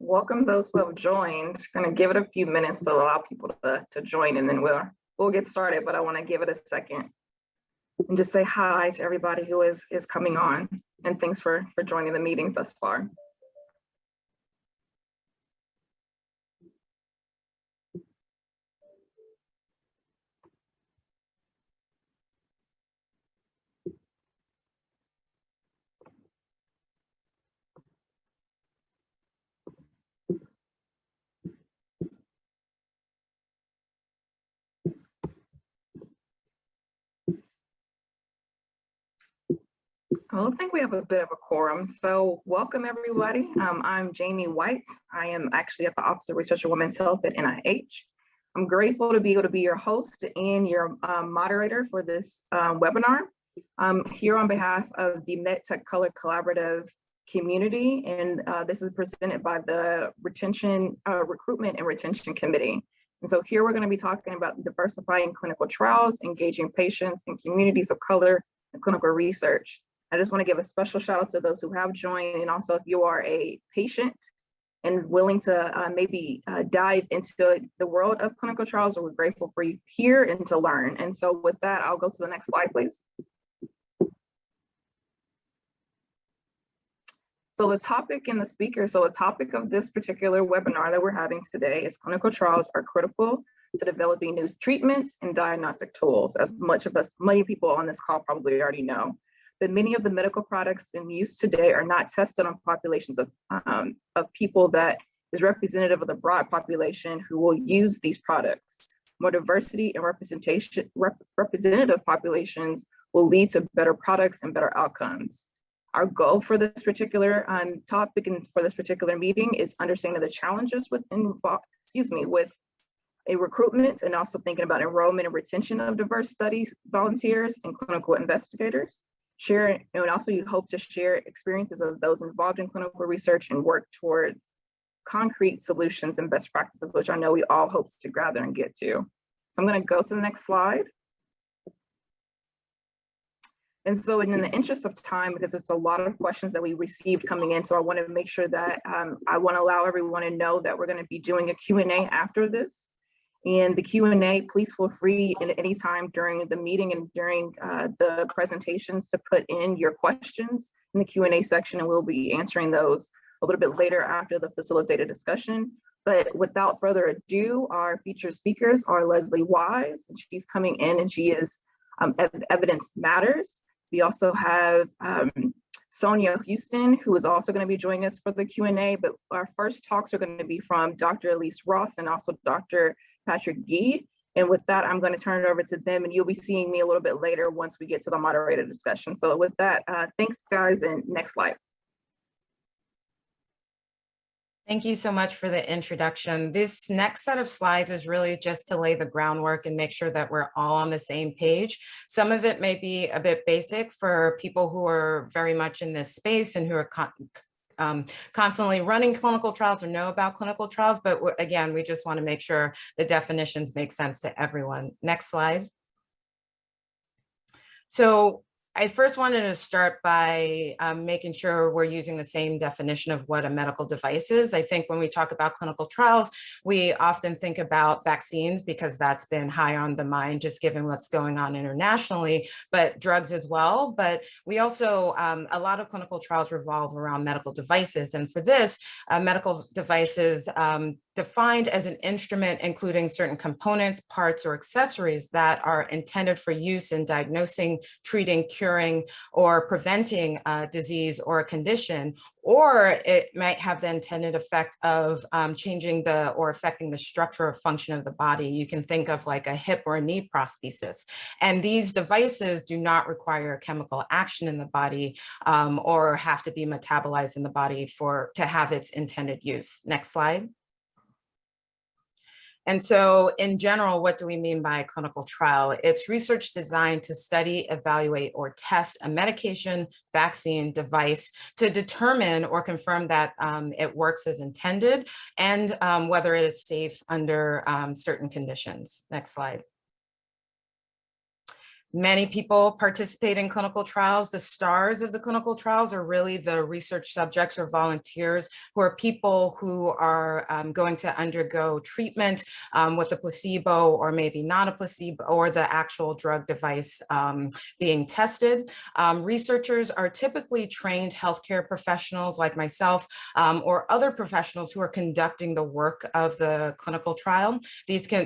Welcome those who have joined. Going to give it a few minutes to allow people to join, and then we'll get started. But I want to give it a second and just say hi to everybody who is coming on, and thanks for joining the meeting thus far. Well, I think we have a bit of a quorum, so welcome everybody. I'm Jamie White. I am actually at the Office of Research on Women's Health at NIH. I'm grateful to be able to be your host and your moderator for this webinar. I'm here on behalf of the MedTech Color Collaborative community, and this is presented by the Recruitment and Retention Committee. And so here we're going to be talking about diversifying clinical trials, engaging patients and communities of color in clinical research. I just want to give a special shout out to those who have joined, and also if you are a patient and willing to maybe dive into the world of clinical trials, we're grateful for you here and to learn. And so with that, I'll go to the next slide, please. So the topic and the speaker, so the topic of this particular webinar that we're having today is clinical trials are critical to developing new treatments and diagnostic tools, as many people on this call probably already know. But many of the medical products in use today are not tested on populations of people that is representative of the broad population who will use these products. More diversity and representative populations will lead to better products and better outcomes. Our goal for this particular topic and for this particular meeting is understanding the challenges with a recruitment, and also thinking about enrollment and retention of diverse studies volunteers and clinical investigators. And also you hope to share experiences of those involved in clinical research and work towards concrete solutions and best practices, which I know we all hope to gather and get to. So I'm going to go to the next slide. And so in the interest of time, because it's a lot of questions that we received coming in, so I want to make sure that I want to allow everyone to know that we're going to be doing a Q&A after this. And the Q&A, please feel free at any time during the meeting and during the presentations to put in your questions in the Q&A section, and we'll be answering those a little bit later after the facilitated discussion. But without further ado, our featured speakers are Leslie Wise, and she's coming in and she is Evidence Matters. We also have Sonia Houston, who is also going to be joining us for the Q&A, but our first talks are going to be from Dr. Elise Ross and also Dr. Patrick Gee. And with that, I'm going to turn it over to them, and you'll be seeing me a little bit later once we get to the moderated discussion. So with that, thanks guys, and next slide. Thank you so much for the introduction. This next set of slides is really just to lay the groundwork and make sure that we're all on the same page. Some of it may be a bit basic for people who are very much in this space and who are constantly running clinical trials or know about clinical trials. But again, we just want to make sure the definitions make sense to everyone. Next slide. So I first wanted to start by making sure we're using the same definition of what a medical device is. I think when we talk about clinical trials, we often think about vaccines because that's been high on the mind, just given what's going on internationally, but drugs as well. But we also, a lot of clinical trials revolve around medical devices. And for this, medical devices defined as an instrument including certain components, parts, or accessories that are intended for use in diagnosing, treating, curing, or preventing a disease or a condition, or it might have the intended effect of changing or affecting the structure or function of the body. You can think of like a hip or a knee prosthesis. And these devices do not require chemical action in the body or have to be metabolized in the body to have its intended use. Next slide. And so in general, what do we mean by a clinical trial? It's research designed to study, evaluate, or test a medication, vaccine, device to determine or confirm that it works as intended and whether it is safe under certain conditions. Next slide. Many people participate in clinical trials. The stars of the clinical trials are really the research subjects or volunteers, who are people who are going to undergo treatment with a placebo or maybe not a placebo, or the actual drug device being tested. Researchers are typically trained healthcare professionals like myself or other professionals who are conducting the work of the clinical trial.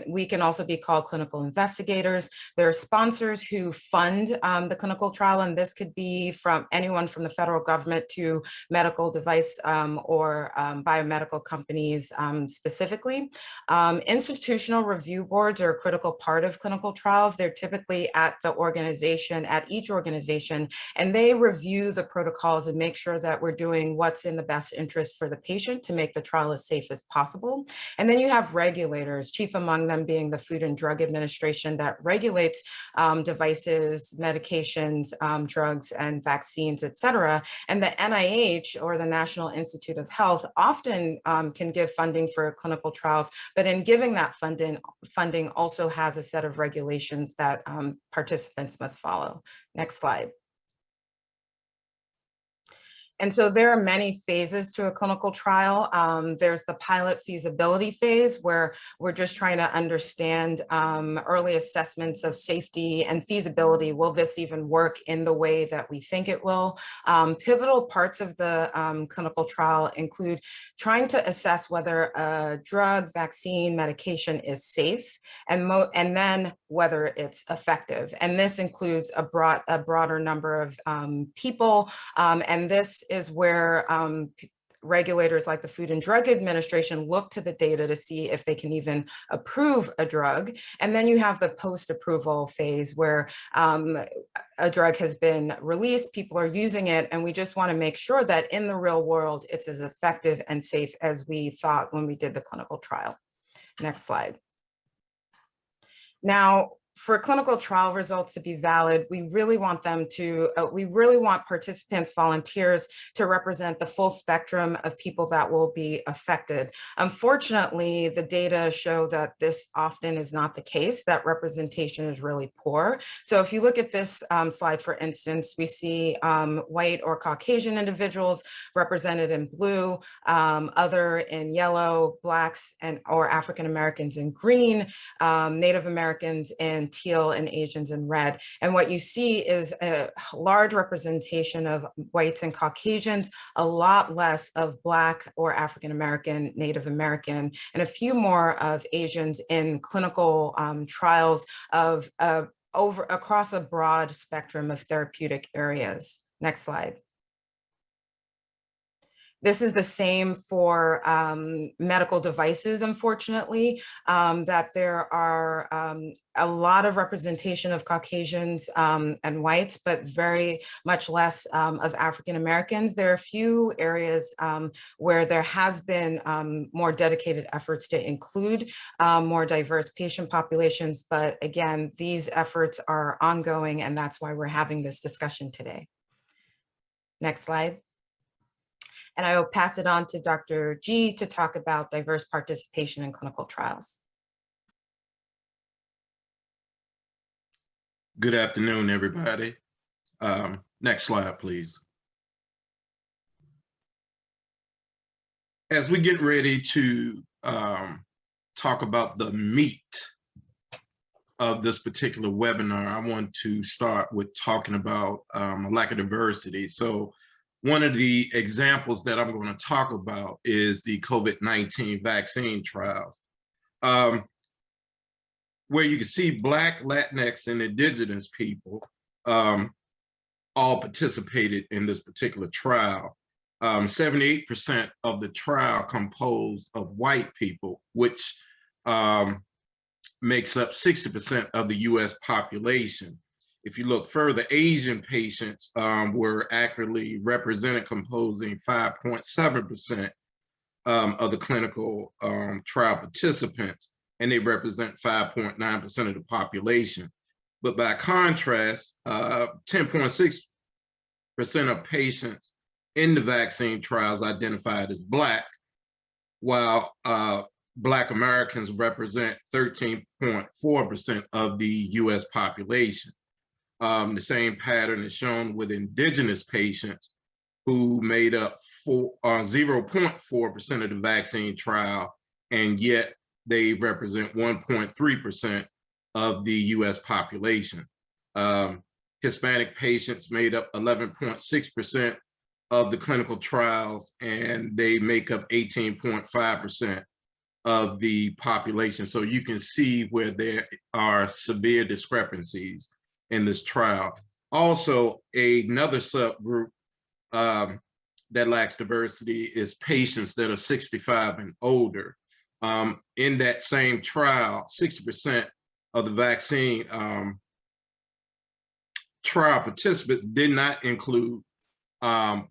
We can also be called clinical investigators. There are sponsors who fund the clinical trial, and this could be from anyone from the federal government to medical device or biomedical companies specifically. Institutional review boards are a critical part of clinical trials. They're typically at each organization, and they review the protocols and make sure that we're doing what's in the best interest for the patient to make the trial as safe as possible. And then you have regulators, chief among them being the Food and Drug Administration, that regulates devices, medications, drugs, and vaccines, et cetera. And the NIH, or the National Institute of Health, often can give funding for clinical trials, but in giving that funding also has a set of regulations that participants must follow. Next slide. And so there are many phases to a clinical trial. There's the pilot feasibility phase, where we're just trying to understand early assessments of safety and feasibility. Will this even work in the way that we think it will? Pivotal parts of the clinical trial include trying to assess whether a drug, vaccine, medication is safe, and then whether it's effective. And this includes a broader number of people, and this is where regulators like the Food and Drug Administration look to the data to see if they can even approve a drug. And then you have the post-approval phase, where a drug has been released, people are using it, and we just want to make sure that in the real world, it's as effective and safe as we thought when we did the clinical trial. Next slide. Now, for clinical trial results to be valid, we really want participants, volunteers, to represent the full spectrum of people that will be affected. Unfortunately, the data show that this often is not the case, that representation is really poor. So if you look at this slide, for instance, we see white or Caucasian individuals represented in blue, other in yellow, Blacks or African Americans in green, Native Americans in teal, and Asians in red. And what you see is a large representation of whites and Caucasians, a lot less of Black or African American, Native American, and a few more of Asians in clinical trials of across a broad spectrum of therapeutic areas. Next slide. This is the same for medical devices, unfortunately, that there are a lot of representation of Caucasians and whites, but very much less of African Americans. There are a few areas where there has been more dedicated efforts to include more diverse patient populations, but again, these efforts are ongoing, and that's why we're having this discussion today. Next slide. And I will pass it on to Dr. G to talk about diverse participation in clinical trials. Good afternoon, everybody. Next slide, please. As we get ready to talk about the meat of this particular webinar, I want to start with talking about a lack of diversity. So one of the examples that I'm going to talk about is the COVID-19 vaccine trials, where you can see Black, Latinx, and Indigenous people all participated in this particular trial. 78% of the trial composed of white people, which makes up 60% of the US population. If you look further, Asian patients were accurately represented, composing 5.7% of the clinical trial participants, and they represent 5.9% of the population. But by contrast, 10.6% of patients in the vaccine trials identified as Black, while Black Americans represent 13.4% of the US population. The same pattern is shown with indigenous patients who made up 0.4% of the vaccine trial, and yet they represent 1.3% of the US population. Hispanic patients made up 11.6% of the clinical trials, and they make up 18.5% of the population. So you can see where there are severe discrepancies in this trial. Also, another subgroup that lacks diversity is patients that are 65 and older. In that same trial, 60% of the vaccine trial participants did not include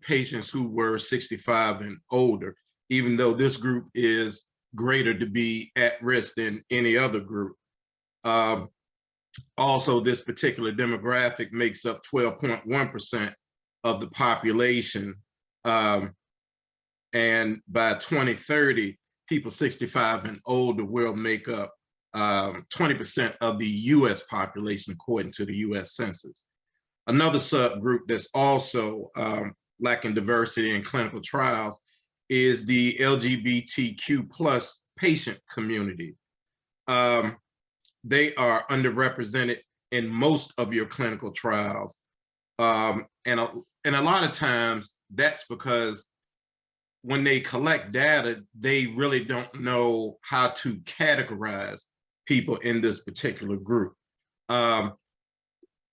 patients who were 65 and older, even though this group is greater to be at risk than any other group. Also, this particular demographic makes up 12.1% of the population. And by 2030, people 65 and older will make up 20% of the US population, according to the US Census. Another subgroup that's also lacking diversity in clinical trials is the LGBTQ plus patient community. They are underrepresented in most of your clinical trials. And a lot of times that's because when they collect data, they really don't know how to categorize people in this particular group.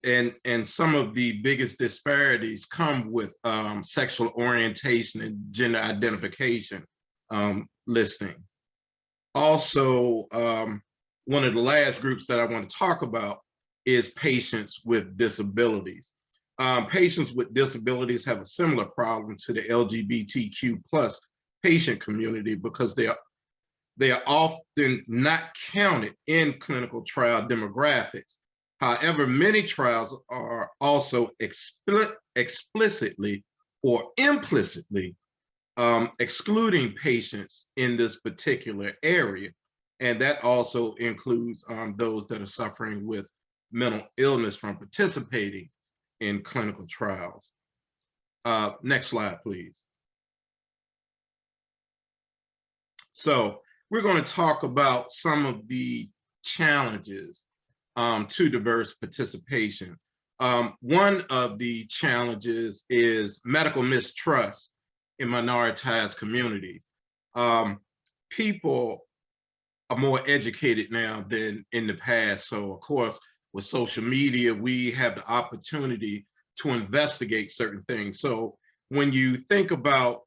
And some of the biggest disparities come with sexual orientation and gender identification listing. Also, one of the last groups that I want to talk about is patients with disabilities. Patients with disabilities have a similar problem to the LGBTQ plus patient community because they are often not counted in clinical trial demographics. However, many trials are also explicitly or implicitly excluding patients in this particular area. And that also includes those that are suffering with mental illness from participating in clinical trials. Next slide, please. So we're going to talk about some of the challenges to diverse participation. One of the challenges is medical mistrust in minoritized communities. People are more educated now than in the past. So of course, with social media, we have the opportunity to investigate certain things. So when you think about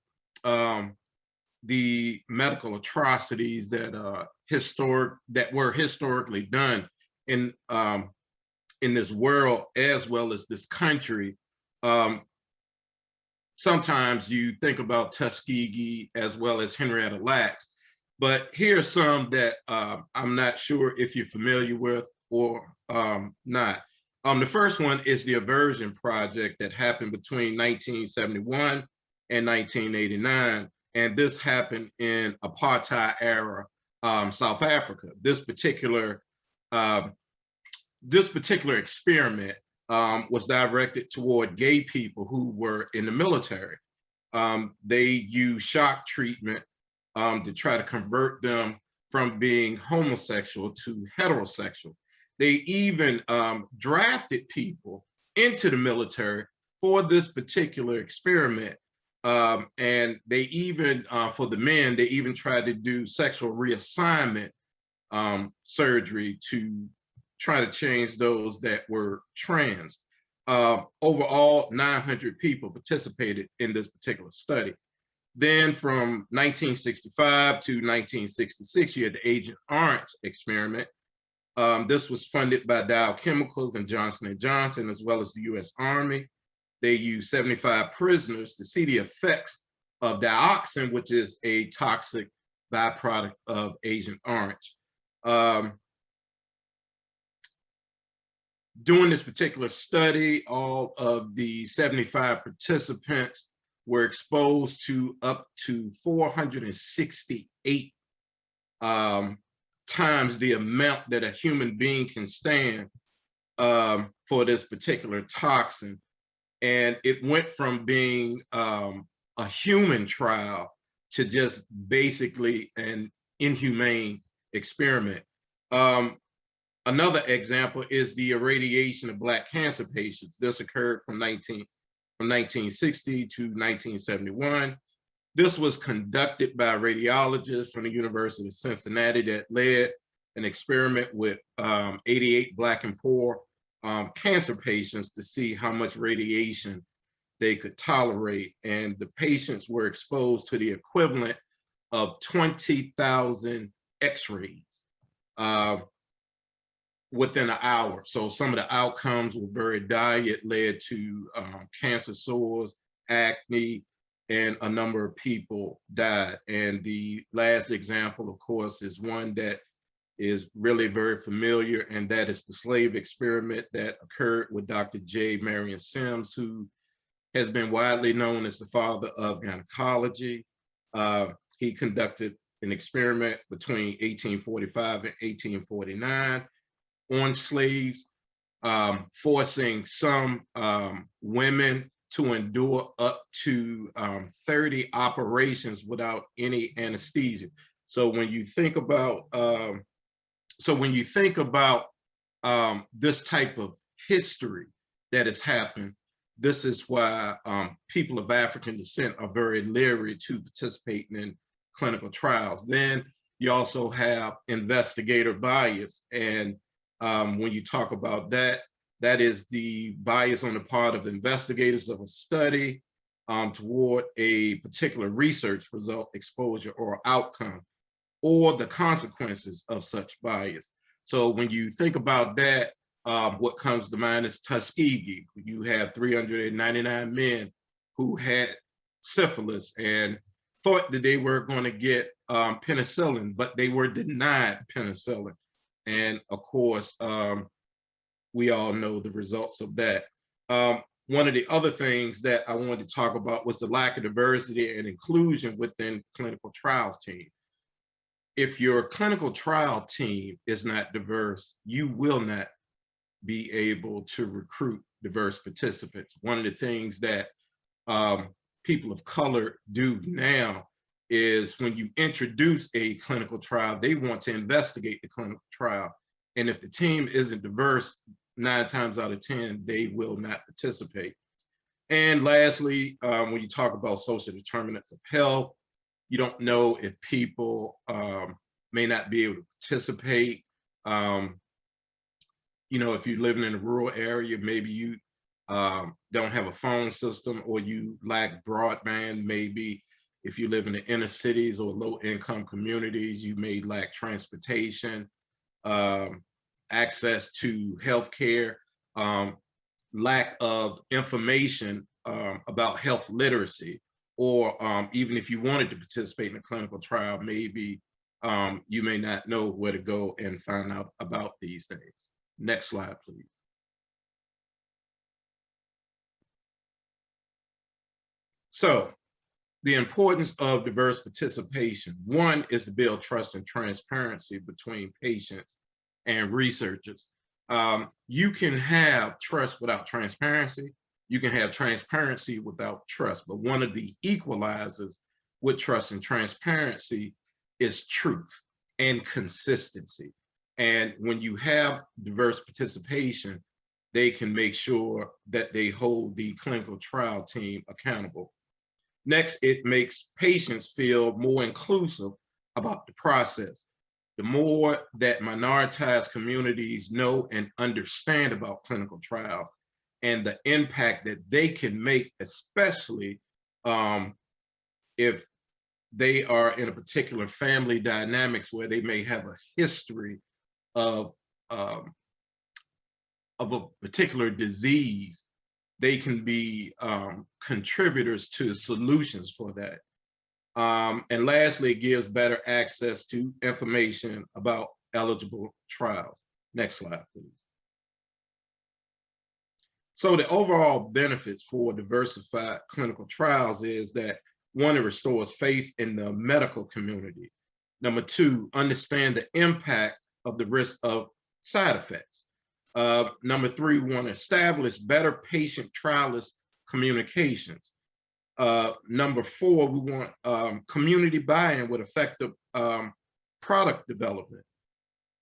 the medical atrocities that were historically done in this world as well as this country, sometimes you think about Tuskegee as well as Henrietta Lacks, but here are some that I'm not sure if you're familiar with or not. The first one is the Aversion Project that happened between 1971 and 1989, and this happened in apartheid era South Africa. This particular experiment was directed toward gay people who were in the military. They used shock treatment to try to convert them from being homosexual to heterosexual. They even drafted people into the military for this particular experiment. And they even, for the men, they even tried to do sexual reassignment surgery to try to change those that were trans. Overall, 900 people participated in this particular study. Then from 1965 to 1966, you had the Agent Orange experiment. This was funded by Dow Chemicals and Johnson & Johnson, as well as the US Army. They used 75 prisoners to see the effects of dioxin, which is a toxic byproduct of Agent Orange. During this particular study, all of the 75 participants were exposed to up to 468 times the amount that a human being can stand for this particular toxin. And it went from being a human trial to just basically an inhumane experiment. Another example is the irradiation of Black cancer patients. This occurred from 1960 to 1971. This was conducted by radiologists from the University of Cincinnati that led an experiment with 88 Black and poor cancer patients to see how much radiation they could tolerate. And the patients were exposed to the equivalent of 20,000 x-rays within an hour. So some of the outcomes were very dire. It led to cancer sores, acne, and a number of people died. And the last example, of course, is one that is really very familiar, and that is the slave experiment that occurred with Dr. J. Marion Sims, who has been widely known as the father of gynecology. He conducted an experiment between 1845 and 1849 on slaves, forcing some women to endure up to 30 operations without any anesthesia. So when you think about this type of history that has happened, this is why people of African descent are very leery to participating in clinical trials. Then you also have investigator bias. And when you talk about that, that is the bias on the part of investigators of a study toward a particular research result, exposure, or outcome, or the consequences of such bias. So when you think about that, what comes to mind is Tuskegee. You have 399 men who had syphilis and thought that they were going to get penicillin, but they were denied penicillin. And of course, we all know the results of that. One of the other things that I wanted to talk about was the lack of diversity and inclusion within clinical trials team. If your clinical trial team is not diverse, you will not be able to recruit diverse participants. One of the things that people of color do now is when you introduce a clinical trial, they want to investigate the clinical trial. And if the team isn't diverse, 9 times out of 10, they will not participate. And lastly, when you talk about social determinants of health, you don't know if people may not be able to participate. You know, if you're living in a rural area, maybe you don't have a phone system, or you lack broadband. Maybe if you live in the inner cities or low income communities, you may lack transportation, access to healthcare, lack of information about health literacy, or even if you wanted to participate in a clinical trial, maybe you may not know where to go and find out about these things. Next slide, please. So the importance of diverse participation. One is to build trust and transparency between patients and researchers. You can have trust without transparency. You can have transparency without trust. But one of the equalizers with trust and transparency is truth and consistency. And when you have diverse participation, they can make sure that they hold the clinical trial team accountable. Next, it makes patients feel more inclusive about the process. The more that minoritized communities know and understand about clinical trials and the impact that they can make, especially if they are in a particular family dynamics where they may have a history of a particular disease, they can be contributors to solutions for that. And lastly, it gives better access to information about eligible trials. Next slide, please. So the overall benefits for diversified clinical trials is that, one, it restores faith in the medical community. Number two, understand the impact of the risk of side effects. Number 3, we want to establish better patient trialist communications. Number 4, we want community buy-in with effective product development.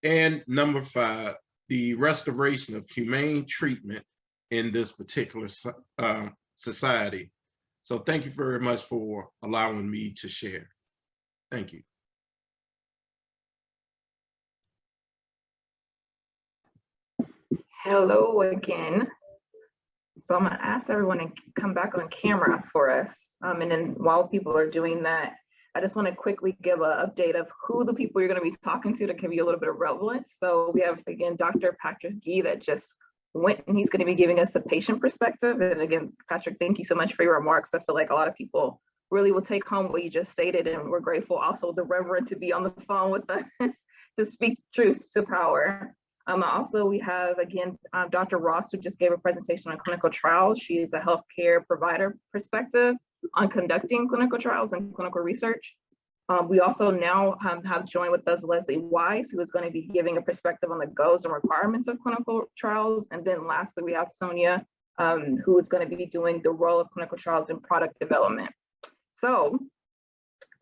And number 5, the restoration of humane treatment in this particular society. So thank you very much for allowing me to share. Thank you. Hello again. So I'm gonna ask everyone to come back on camera for us. And then while people are doing that, I just want to quickly give an update of who the people you're going to be talking to give you a little bit of relevance. So we have, again, Dr. Patrick Gee that just went, and he's going to be giving us the patient perspective. And again, Patrick, thank you so much for your remarks. I feel like a lot of people really will take home what you just stated, and we're grateful also the Reverend to be on the phone with us to speak truth to power. Also, we have, again, Dr. Ross, who just gave a presentation on clinical trials. She is a healthcare provider perspective on conducting clinical trials and clinical research. We also now have joined with us Leslie Wise, who is going to be giving a perspective on the goals and requirements of clinical trials. And then lastly, we have Sonia, who is going to be doing the role of clinical trials in product development. So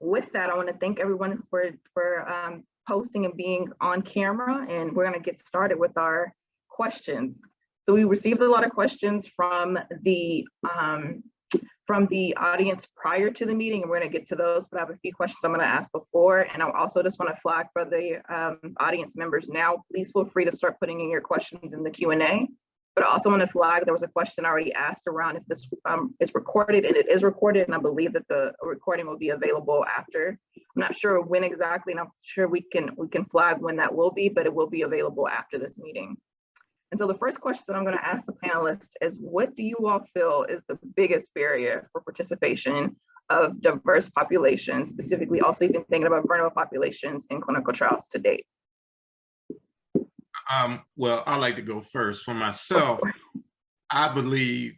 with that, I want to thank everyone for posting and being on camera, and we're going to get started with our questions. So we received a lot of questions from the audience prior to the meeting, and we're going to get to those, but I have a few questions I'm going to ask before. And I also just want to flag for the audience members now, please feel free to start putting in your questions in the Q&A. But I also want to flag, there was a question already asked around if this is recorded, and it is recorded, and I believe that the recording will be available after. I'm not sure when exactly, and I'm sure we can flag when that will be, but it will be available after this meeting. And so the first question that I'm going to ask the panelists is, what do you all feel is the biggest barrier for participation of diverse populations, specifically also even thinking about vulnerable populations in clinical trials to date? Well, I like to go first. For myself, I believe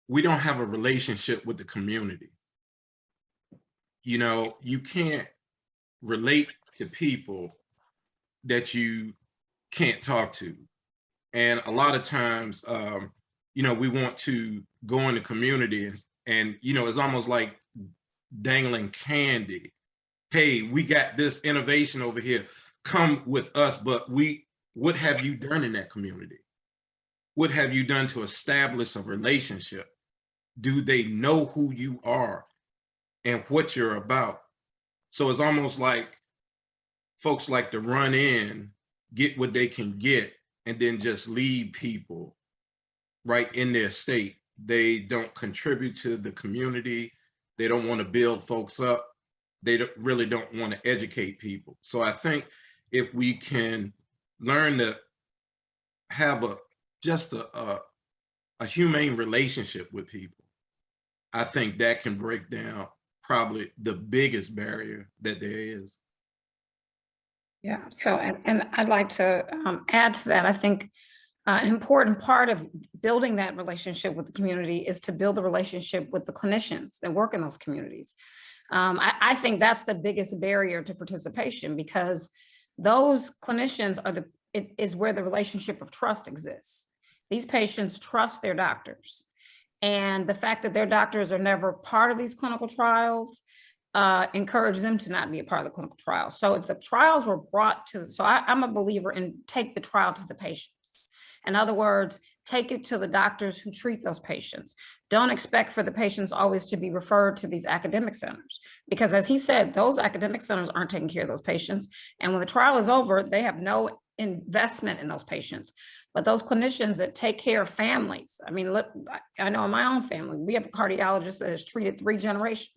we don't have a relationship with the community. You know, you can't relate to people that you can't talk to. And a lot of times, you know, we want to go in the community and, you know, it's almost like dangling candy. Hey, we got this innovation over here. Come with us, but what have you done in that community? What have you done to establish a relationship? Do they know who you are and what you're about? So it's almost like folks like to run in, get what they can get, and then just leave people right in their state. They don't contribute to the community. They don't want to build folks up. They really don't want to educate people. So I think if we can learn to have just a humane relationship with people, I think that can break down probably the biggest barrier that there is. Yeah, so, and I'd like to add to that. I think an important part of building that relationship with the community is to build a relationship with the clinicians that work in those communities. I think that's the biggest barrier to participation, because those clinicians are is where the relationship of trust exists. These patients trust their doctors. And the fact that their doctors are never part of these clinical trials encourage them to not be a part of the clinical trial. So if the trials were brought to, I'm a believer in take the trial to the patients. In other words, take it to the doctors who treat those patients. Don't expect for the patients always to be referred to these academic centers, because as he said, those academic centers aren't taking care of those patients. And when the trial is over, they have no investment in those patients. But those clinicians that take care of families, I mean, look, I know in my own family, we have a cardiologist that has treated 3 generations,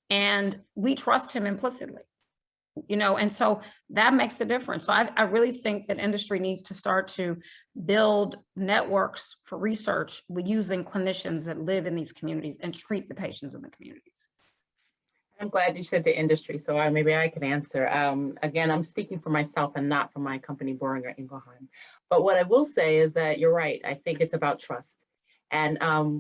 and we trust him implicitly. You know, and so that makes a difference. So I really think that industry needs to start to build networks for research with using clinicians that live in these communities and treat the patients in the communities. I'm glad you said the industry, so maybe I can answer. Again, I'm speaking for myself and not for my company, Boehringer Ingelheim. But what I will say is that you're right. I think it's about trust. And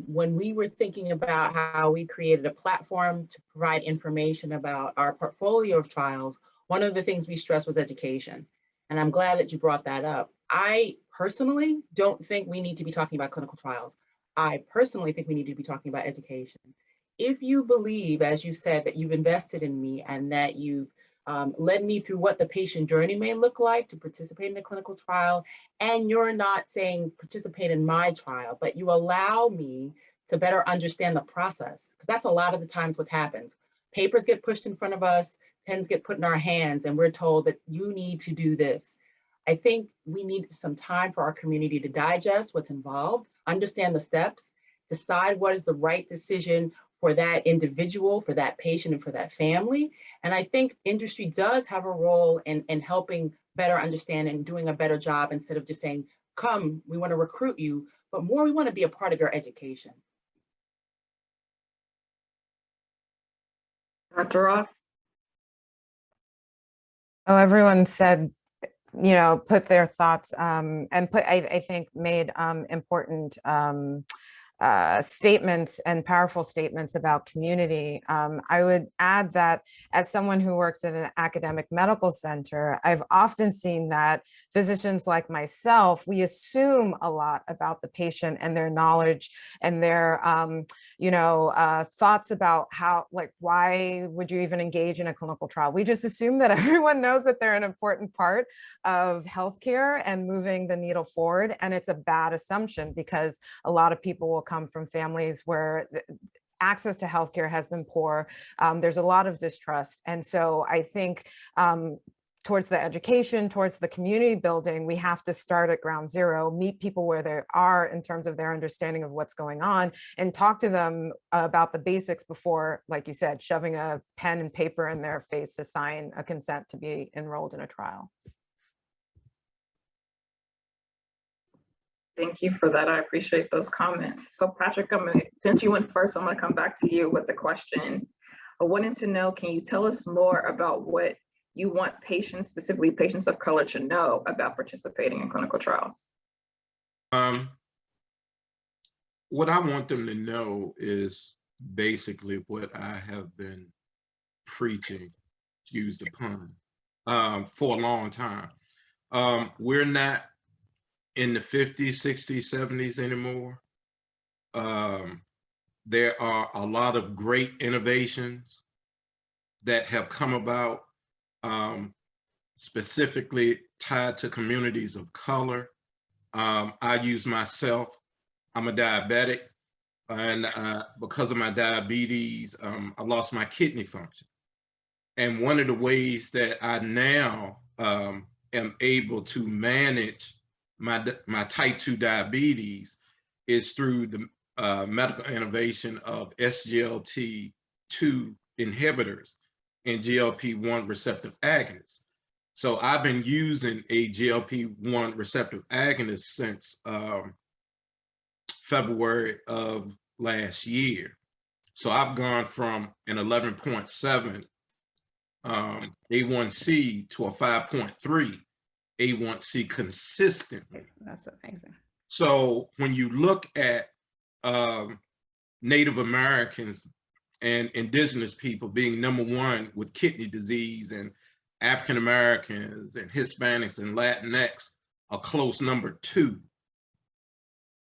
when we were thinking about how we created a platform to provide information about our portfolio of trials, one of the things we stressed was education. And I'm glad that you brought that up. I personally don't think we need to be talking about clinical trials. I personally think we need to be talking about education. If you believe, as you said, that you've invested in me and that you've led me through what the patient journey may look like to participate in a clinical trial, and you're not saying participate in my trial, but you allow me to better understand the process, because that's a lot of the times what happens. Papers get pushed in front of us, pens get put in our hands, and we're told that you need to do this. I think we need some time for our community to digest what's involved, understand the steps, decide what is the right decision for that individual, for that patient, and for that family. And I think industry does have a role in helping better understand and doing a better job, instead of just saying, come, we want to recruit you, but more, we want to be a part of your education. Dr. Ross? Oh, everyone said, put their thoughts and I think made important statements and powerful statements about community. I would add that as someone who works in an academic medical center, I've often seen that physicians like myself, we assume a lot about the patient and their knowledge and their, thoughts about how, like, why would you even engage in a clinical trial? We just assume that everyone knows that they're an important part of healthcare and moving the needle forward. And it's a bad assumption, because a lot of people will come from families where access to healthcare has been poor. There's a lot of distrust. And so I think towards the education, towards the community building, we have to start at ground zero, meet people where they are in terms of their understanding of what's going on, and talk to them about the basics before, like you said, shoving a pen and paper in their face to sign a consent to be enrolled in a trial. Thank you for that. I appreciate those comments. So Patrick, since you went first, I'm gonna come back to you with the question. I wanted to know, can you tell us more about what you want patients, specifically patients of color, to know about participating in clinical trials? What I want them to know is basically what I have been preaching, excuse the pun, for a long time. We're not in the 50s, 60s, 70s anymore. There are a lot of great innovations that have come about, specifically tied to communities of color. I use myself, I'm a diabetic, and because of my diabetes, I lost my kidney function. And one of the ways that I now am able to manage my type 2 diabetes is through the medical innovation of SGLT2 inhibitors and GLP-1 receptive agonists. So I've been using a GLP-1 receptive agonist since February of last year. So I've gone from an 11.7 A1C to a 5.3 A1C consistently. That's amazing. So when you look at Native Americans and indigenous people being #1 with kidney disease, and African Americans and Hispanics and Latinx a close #2,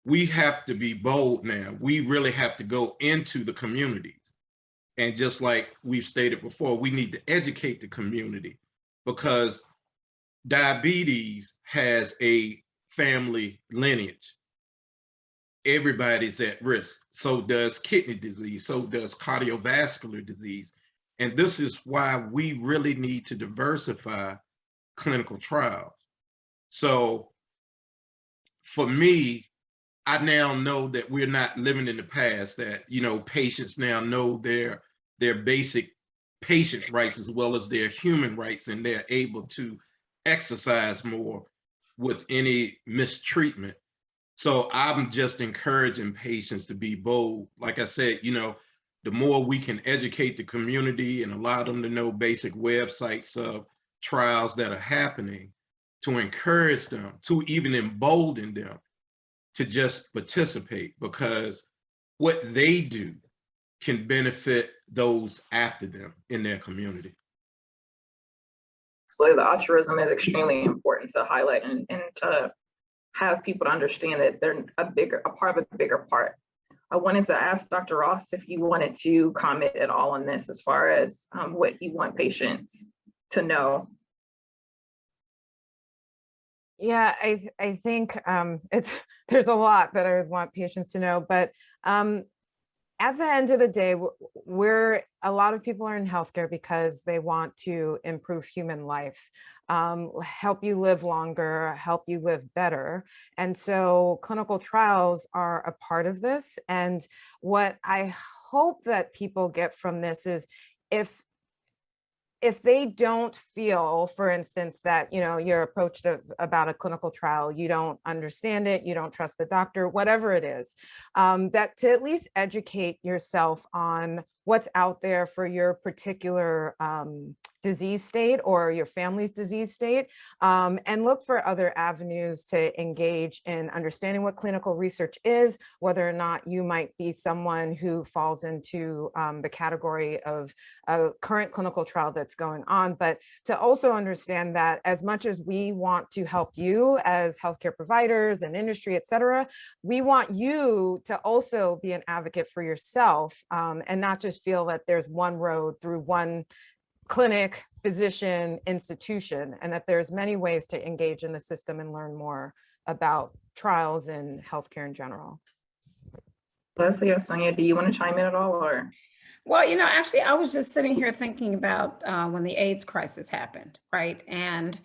we have to be bold now. We really have to go into the communities. And just like we've stated before, we need to educate the community, because diabetes has a family lineage. Everybody's at risk. So does kidney disease, so does cardiovascular disease. And this is why we really need to diversify clinical trials. So for me, I now know that we're not living in the past, that, patients now know their basic patient rights as well as their human rights, and they're able to exercise more with any mistreatment. So I'm just encouraging patients to be bold. Like I said, the more we can educate the community and allow them to know basic websites of trials that are happening, to encourage them, to even embolden them to just participate, because what they do can benefit those after them in their community. So the altruism is extremely important to highlight and to have people to understand that they're a part of a bigger part. I wanted to ask Dr. Ross if you wanted to comment at all on this as far as what you want patients to know. Yeah, I think there's a lot that I would want patients to know, but at the end of the day, a lot of people are in healthcare because they want to improve human life, help you live longer, help you live better. And so clinical trials are a part of this. And what I hope that people get from this is if they don't feel, for instance, that, you're approached about a clinical trial, you don't understand it, you don't trust the doctor, whatever it is, that to at least educate yourself on what's out there for your particular disease state or your family's disease state, and look for other avenues to engage in understanding what clinical research is, whether or not you might be someone who falls into the category of a current clinical trial that's going on, but to also understand that as much as we want to help you as healthcare providers and industry, et cetera, we want you to also be an advocate for yourself, and not just feel that there's one road through one clinic, physician, institution, and that there's many ways to engage in the system and learn more about trials and healthcare in general. Leslie or Sonia, do you want to chime in at all, or? Well, actually, I was just sitting here thinking about when the AIDS crisis happened, right? And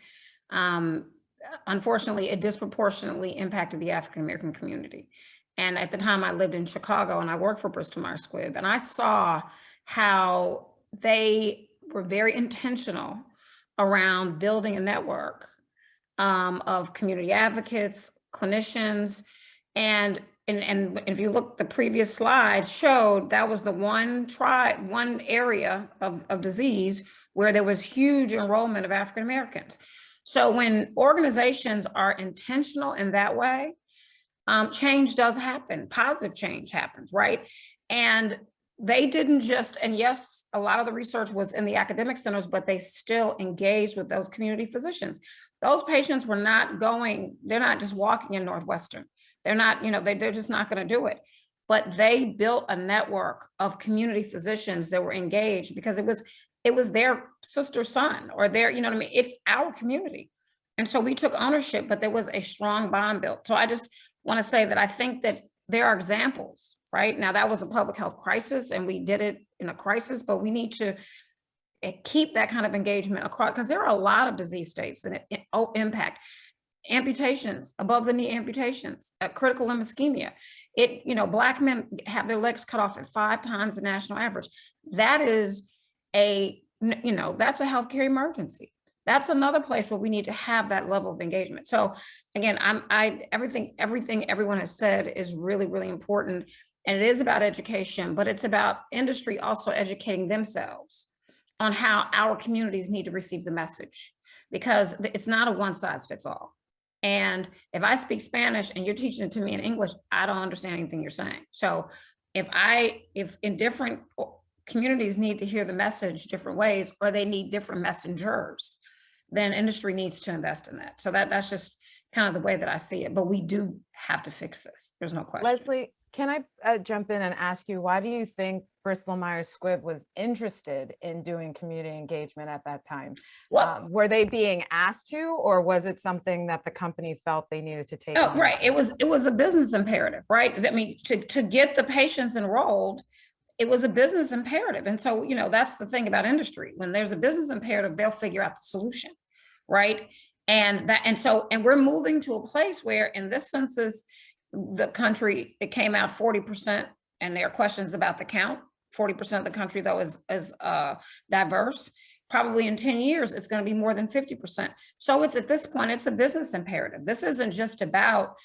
unfortunately, it disproportionately impacted the African-American community. And at the time I lived in Chicago and I worked for Bristol Myers Squibb, and I saw how they were very intentional around building a network of community advocates, clinicians, and if you look, the previous slide showed that was the one area of disease where there was huge enrollment of African Americans. So when organizations are intentional in that way, change does happen, positive change happens, right? And they didn't just, and yes, a lot of the research was in the academic centers, but they still engaged with those community physicians. Those patients were not they're not just walking in Northwestern. They're not, they're just not going to do it. But they built a network of community physicians that were engaged because it was their sister's son or their, it's our community. And so we took ownership, but there was a strong bond built. So I just want to say that I think that there are examples, right? Now that was a public health crisis and we did it in a crisis, but we need to keep that kind of engagement across, because there are a lot of disease states that impact amputations, above the knee amputations, critical limb ischemia. Black men have their legs cut off at 5 times the national average. That is that's a healthcare emergency. That's another place where we need to have that level of engagement. So again, everything everyone has said is really, really important. And it is about education, but it's about industry also educating themselves on how our communities need to receive the message, because it's not a one size fits all. And if I speak Spanish and you're teaching it to me in English, I don't understand anything you're saying. So if in different communities need to hear the message different ways, or they need different messengers, then industry needs to invest in that. So that's just kind of the way that I see it. But we do have to fix this. There's no question. Leslie, can I jump in and ask you, why do you think Bristol Myers Squibb was interested in doing community engagement at that time? Were they being asked to, or was it something that the company felt they needed to take on? Right. It was a business imperative, right? I mean, to get the patients enrolled, it was a business imperative. And so, that's the thing about industry. When there's a business imperative, they'll figure out the solution, right? And we're moving to a place where in this census, the country, it came out 40%, and there are questions about the count. 40% of the country, though, is diverse. Probably in 10 years, it's going to be more than 50%. So it's at this point, it's a business imperative. This isn't just about,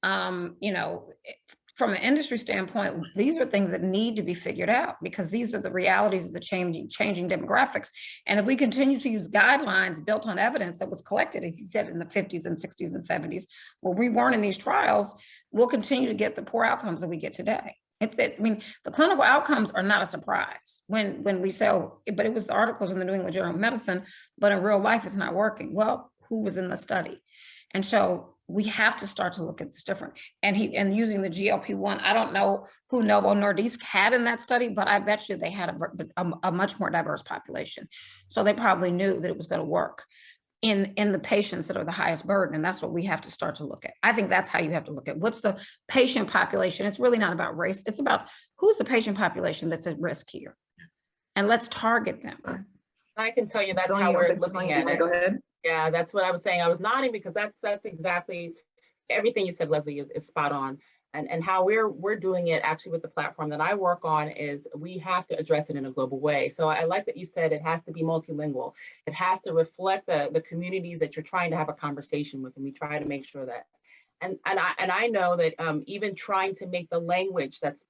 from an industry standpoint, these are things that need to be figured out, because these are the realities of the changing demographics. And if we continue to use guidelines built on evidence that was collected, as you said, in the 50s and 60s and 70s, where we weren't in these trials, we'll continue to get the poor outcomes that we get today. I mean, the clinical outcomes are not a surprise when we say, oh, but it was the articles in the New England Journal of Medicine, but in real life, it's not working. Well, who was in the study? And so we have to start to look at this different. And using the GLP-1, I don't know who Novo Nordisk had in that study, but I bet you they had a much more diverse population. So they probably knew that it was going to work in the patients that are the highest burden. And that's what we have to start to look at. I think that's how you have to look at what's the patient population. It's really not about race. It's about who's the patient population that's at risk here. And let's target them. I can tell you that's Sonia, how was we're it looking Sonia? at it. Go ahead. Yeah, that's what I was saying. I was nodding because that's exactly everything you said, Leslie, is spot on. And how we're doing it actually with the platform that I work on is we have to address it in a global way. So I like that you said it has to be multilingual. It has to reflect the communities that you're trying to have a conversation with, and we try to make sure that. And I know that even trying to make the language that's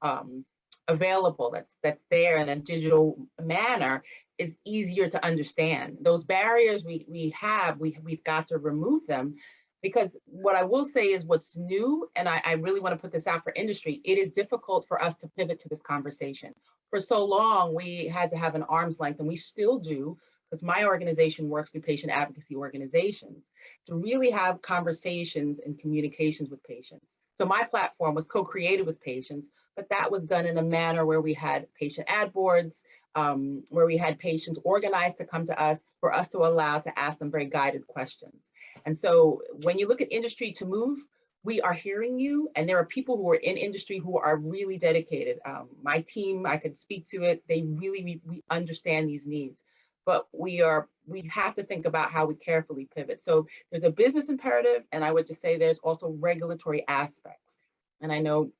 available, that's there in a digital manner, is easier to understand. Those barriers we've got to remove them. Because what I will say is what's new, and I really want to put this out for industry, it is difficult for us to pivot to this conversation. For so long, we had to have an arm's length, and we still do, because my organization works through patient advocacy organizations, to really have conversations and communications with patients. So my platform was co-created with patients, but that was done in a manner where we had patient ad boards, where we had patients organized to come to us for us to allow to ask them very guided questions. And so when you look at industry to move, we are hearing you, and there are people who are in industry who are really dedicated. My team, I could speak to it, they really, we understand these needs, but we have to think about how we carefully pivot. So there's a business imperative, and I would just say there's also regulatory aspects. And I know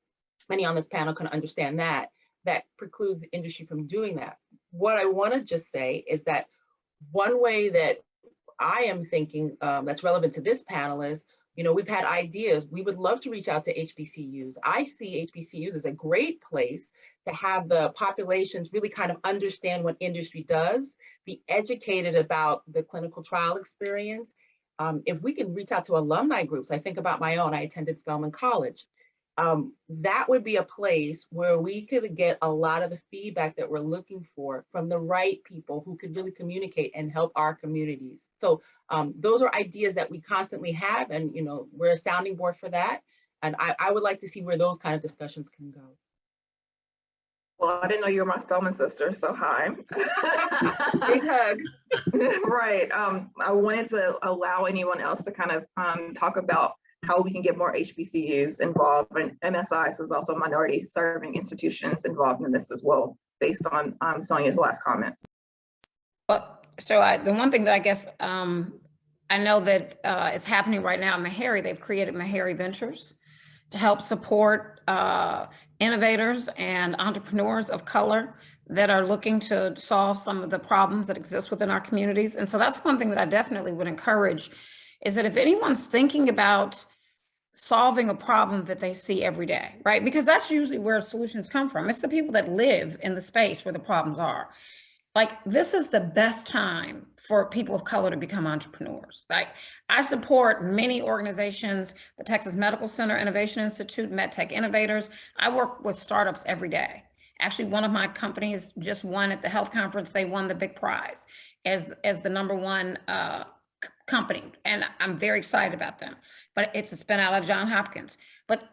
many on this panel can understand that precludes the industry from doing that. What I want to just say is that one way that I am thinking that's relevant to this panel is, we've had ideas. We would love to reach out to HBCUs. I see HBCUs as a great place to have the populations really kind of understand what industry does, be educated about the clinical trial experience. If we can reach out to alumni groups, I think about my own, I attended Spelman College. That would be a place where we could get a lot of the feedback that we're looking for from the right people who could really communicate and help our communities. So those are ideas that we constantly have, and we're a sounding board for that. And I would like to see where those kind of discussions can go. Well, I didn't know you were my Spelman sister, so hi. Big hug. Right. I wanted to allow anyone else to kind of talk about how we can get more HBCUs involved, and MSIs is also minority serving institutions involved in this as well, based on Sonia's last comments. Well, so the one thing that I guess I know that is happening right now in Meharry, they've created Meharry Ventures to help support innovators and entrepreneurs of color that are looking to solve some of the problems that exist within our communities. And so that's one thing that I definitely would encourage, is that if anyone's thinking about solving a problem that they see every day, right? Because that's usually where solutions come from. It's the people that live in the space where the problems are. Like, this is the best time for people of color to become entrepreneurs. Like, I support many organizations, the Texas Medical Center Innovation Institute, MedTech Innovators. I work with startups every day. Actually, one of my companies just won at the health conference. They won the big prize as the #1 company. And I'm very excited about them, but it's a spin out of Johns Hopkins. But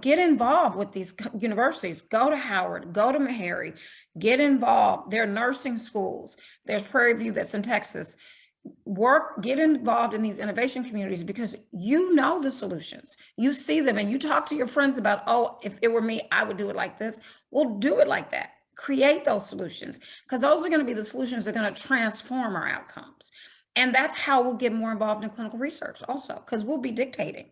get involved with these universities. Go to Howard, go to Meharry, get involved. There are nursing schools. There's Prairie View that's in Texas. Get involved in these innovation communities, because you know the solutions. You see them and you talk to your friends about, oh, if it were me, I would do it like this. Well, do it like that. Create those solutions, because those are going to be the solutions that are going to transform our outcomes. And that's how we'll get more involved in clinical research also, because we'll be dictating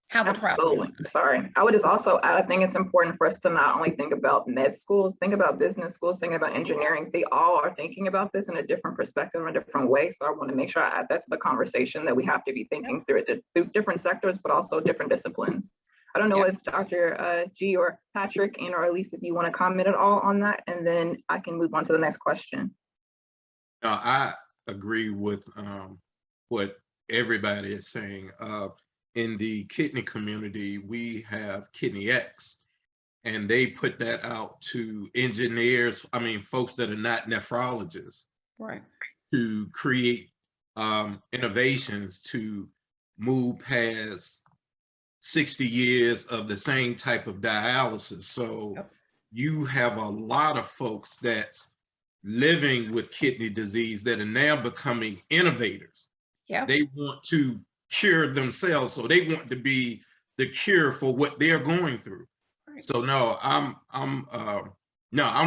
how the trial. Absolutely. Sorry. I would just also add, I think it's important for us to not only think about med schools, think about business schools, think about engineering. They all are thinking about this in a different perspective, in a different way. So I want to make sure I add that to the conversation, that we have to be thinking through it through different sectors, but also different disciplines. I don't know if Dr. G or Patrick, and or at least if you want to comment at all on that, and then I can move on to the next question. No, I agree with what everybody is saying. In the kidney community, we have Kidney X, and they put that out to engineers, folks that are not nephrologists, Right. to create innovations to move past 60 years of the same type of dialysis. So Yep. you have a lot of folks that's living with kidney disease that are now becoming innovators. Yeah. They want to cure themselves, so they want to be the cure for what they're going through. Right. So no, I'm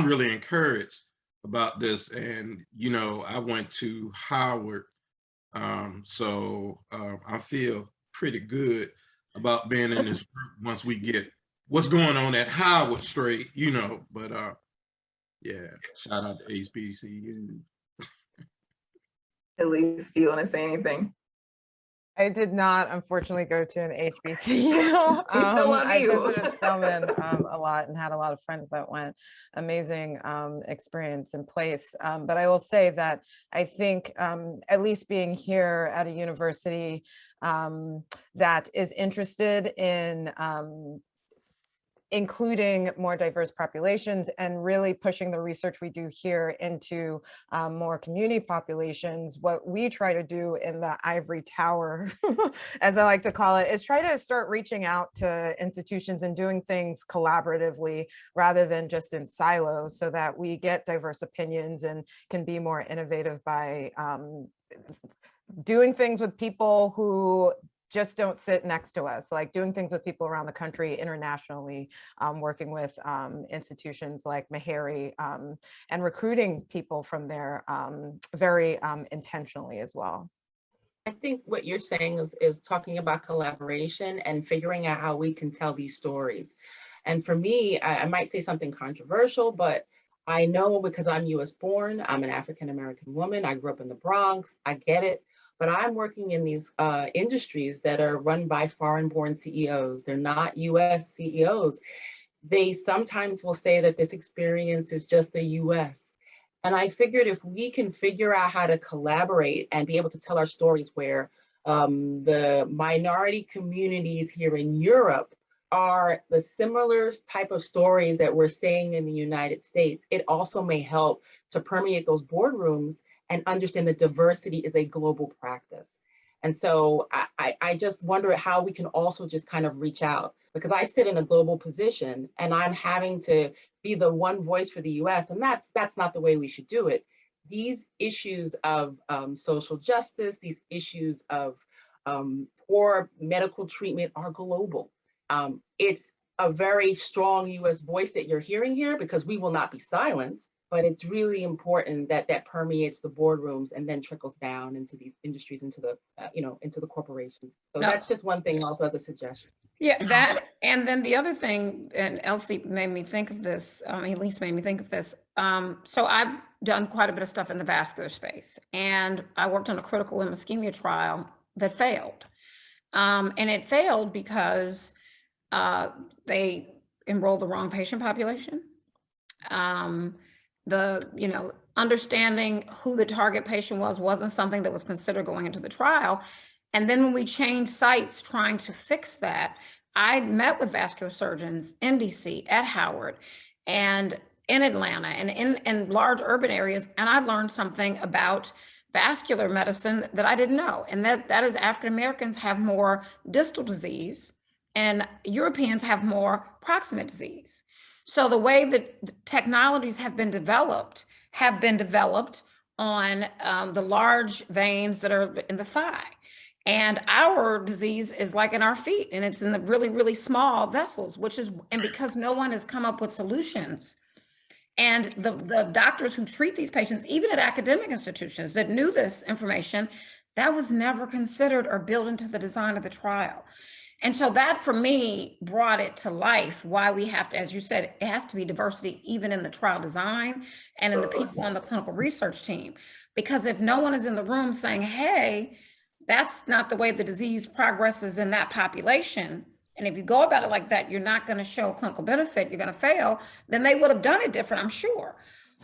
really encouraged about this. And I went to Howard, so I feel pretty good about being in this group once we get what's going on at Howard straight, but yeah, shout out to HBCU. Elise, do you want to say anything? I did not, unfortunately, go to an HBCU. We still love I you. visited Spelman a lot and had a lot of friends that went. Amazing experience in place. But I will say that I think at least being here at a university that is interested in including more diverse populations and really pushing the research we do here into more community populations. What we try to do in the ivory tower, as I like to call it, is try to start reaching out to institutions and doing things collaboratively rather than just in silos, so that we get diverse opinions and can be more innovative by doing things with people who just don't sit next to us, like doing things with people around the country, internationally, working with institutions like Meharry, and recruiting people from there very intentionally as well. I think what you're saying is talking about collaboration and figuring out how we can tell these stories. And for me, I might say something controversial, but I know because I'm US born, I'm an African-American woman, I grew up in the Bronx, I get it. But I'm working in these industries that are run by foreign-born CEOs. They're not US CEOs. They sometimes will say that this experience is just the US. And I figured if we can figure out how to collaborate and be able to tell our stories where the minority communities here in Europe are the similar type of stories that we're seeing in the United States, it also may help to permeate those boardrooms and understand that diversity is a global practice. And so I just wonder how we can also just kind of reach out, because I sit in a global position and I'm having to be the one voice for the US, and that's not the way we should do it. These issues of social justice, these issues of poor medical treatment are global. It's a very strong US voice that you're hearing here, because we will not be silenced. But it's really important that that permeates the boardrooms and then trickles down into these industries, into the into the corporations. So that's just one thing, also as a suggestion. Yeah, that, and then the other thing, and Elsie made me think of this, Elise made me think of this. So I've done quite a bit of stuff in the vascular space, and I worked on a critical limb ischemia trial that failed. And it failed because they enrolled the wrong patient population. Understanding who the target patient wasn't something that was considered going into the trial. And then when we changed sites trying to fix that, I met with vascular surgeons in DC, at Howard, and in Atlanta, and in large urban areas, and I learned something about vascular medicine that I didn't know, and that is African Americans have more distal disease and Europeans have more proximate disease. So the way that technologies have been developed on the large veins that are in the thigh. And our disease is like in our feet, and it's in the really, really small vessels, and because no one has come up with solutions. And the doctors who treat these patients, even at academic institutions that knew this information, that was never considered or built into the design of the trial. And so that, for me, brought it to life, why we have to, as you said, it has to be diversity even in the trial design and in the people on the clinical research team. Because if no one is in the room saying, hey, that's not the way the disease progresses in that population, and if you go about it like that, you're not going to show clinical benefit, you're going to fail, then they would have done it different, I'm sure.